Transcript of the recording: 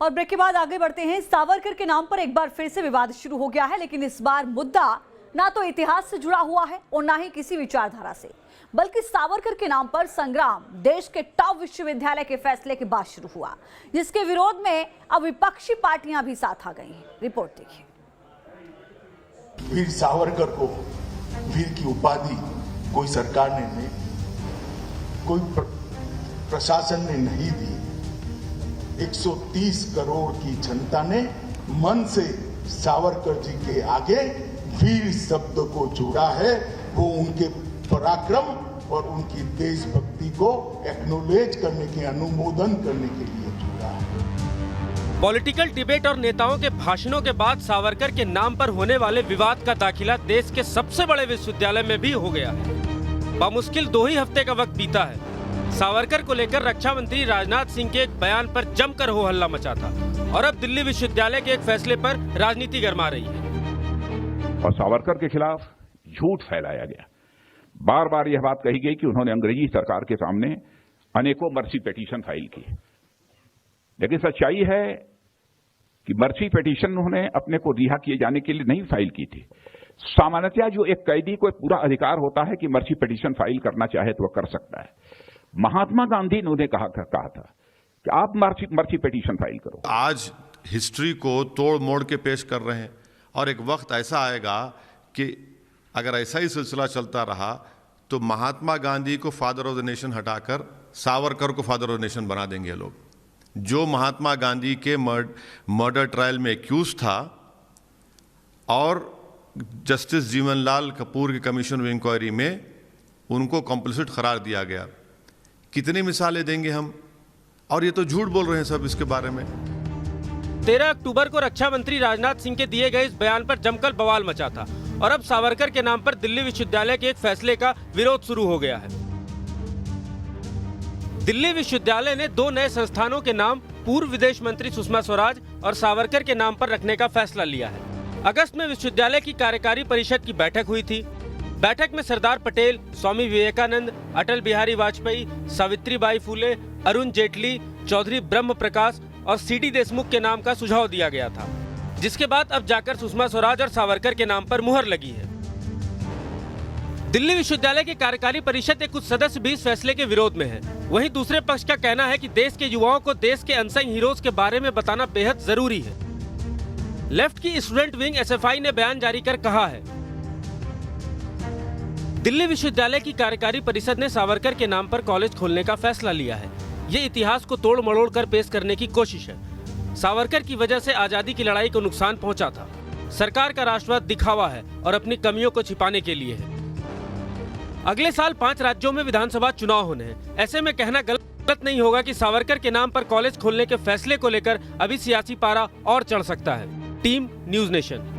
और ब्रेक के बाद आगे बढ़ते हैं। सावरकर के नाम पर एक बार फिर से विवाद शुरू हो गया है, लेकिन इस बार मुद्दा ना तो इतिहास से जुड़ा हुआ है और ना ही किसी विचारधारा से, बल्कि सावरकर के नाम पर संग्राम देश के टॉप विश्वविद्यालय के फैसले के बाद शुरू हुआ, जिसके विरोध में अब विपक्षी पार्टियां भी साथ आ गई हैं। रिपोर्ट देखिए। वीर सावरकर को वीर की उपाधि कोई सरकार ने नहीं, कोई प्रशासन ने नहीं दी। 130 करोड़ की जनता ने मन से सावरकर जी के आगे वीर शब्द को जोड़ा है। वो उनके पराक्रम और उनकी देशभक्ति को एक्नॉलेज करने के, अनुमोदन करने के लिए जोड़ा है। पॉलिटिकल डिबेट और नेताओं के भाषणों के बाद सावरकर के नाम पर होने वाले विवाद का दाखिला देश के सबसे बड़े विश्वविद्यालय में भी हो गया है। बामुश्किल 2 ही हफ्ते का वक्त बीता है। सावरकर को लेकर रक्षा मंत्री राजनाथ सिंह के एक बयान पर जमकर हो हल्ला मचा था और अब दिल्ली विश्वविद्यालय के एक फैसले पर राजनीति गरमा रही है। और सावरकर के खिलाफ झूठ फैलाया गया। बार बार यह बात कही गई कि उन्होंने अंग्रेजी सरकार के सामने अनेकों मर्सी पिटीशन फाइल की, लेकिन सच्चाई है कि मर्सी पिटीशन उन्होंने अपने को रिहा किए जाने के लिए नहीं फाइल की थी। सामान्यतः जो एक कैदी को पूरा अधिकार होता है कि मर्सी पिटीशन फाइल करना चाहे तो वह कर सकता है। महात्मा गांधी ने उन्हें कहा था कि आप मर्सी पिटीशन फाइल करो। आज हिस्ट्री को तोड़ मोड़ के पेश कर रहे हैं और एक वक्त ऐसा आएगा कि अगर ऐसा ही सिलसिला चलता रहा तो महात्मा गांधी को फादर ऑफ द नेशन हटाकर सावरकर को फादर ऑफ द नेशन बना देंगे लोग। जो महात्मा गांधी के मर्डर ट्रायल में एक्यूज था और जस्टिस जीवनलाल कपूर के कमीशन ऑफ इंक्वायरी में उनको कॉम्प्लिसिट करार दिया गया। कितनी मिसालें देंगे हम, और ये तो झूठ बोल रहे हैं सब इसके बारे में। 13 अक्टूबर को रक्षा मंत्री राजनाथ सिंह के दिए गए इस बयान पर जमकर बवाल मचा था और अब सावरकर के नाम पर दिल्ली विश्वविद्यालय के एक फैसले का विरोध शुरू हो गया है। दिल्ली विश्वविद्यालय ने 2 नए संस्थानों के नाम पूर्व विदेश मंत्री सुषमा स्वराज और सावरकर के नाम पर रखने का फैसला लिया है। अगस्त में विश्वविद्यालय की कार्यकारी परिषद की बैठक हुई थी। बैठक में सरदार पटेल, स्वामी विवेकानंद, अटल बिहारी वाजपेयी, सावित्रीबाई फुले, अरुण जेटली, चौधरी ब्रह्म प्रकाश और सीडी देशमुख के नाम का सुझाव दिया गया था, जिसके बाद अब जाकर सुषमा स्वराज और सावरकर के नाम पर मुहर लगी है। दिल्ली विश्वविद्यालय की कार्यकारी परिषद के कुछ सदस्य भी इस फैसले के विरोध में हैं। वहीं दूसरे पक्ष का कहना है कि देश के युवाओं को देश के अनसंग हीरोज के बारे में बताना बेहद जरूरी है। लेफ्ट की स्टूडेंट विंग एसएफआई ने बयान जारी कर कहा है, दिल्ली विश्वविद्यालय की कार्यकारी परिषद ने सावरकर के नाम पर कॉलेज खोलने का फैसला लिया है। ये इतिहास को तोड़ मरोड़ कर पेश करने की कोशिश है। सावरकर की वजह से आजादी की लड़ाई को नुकसान पहुंचा था। सरकार का राष्ट्रवाद दिखावा है और अपनी कमियों को छिपाने के लिए है। अगले साल 5 राज्यों में विधानसभा चुनाव होने हैं। ऐसे में कहना गलत नहीं होगा कि सावरकर के नाम पर कॉलेज खोलने के फैसले को लेकर अभी सियासी पारा और चढ़ सकता है। Team news nation.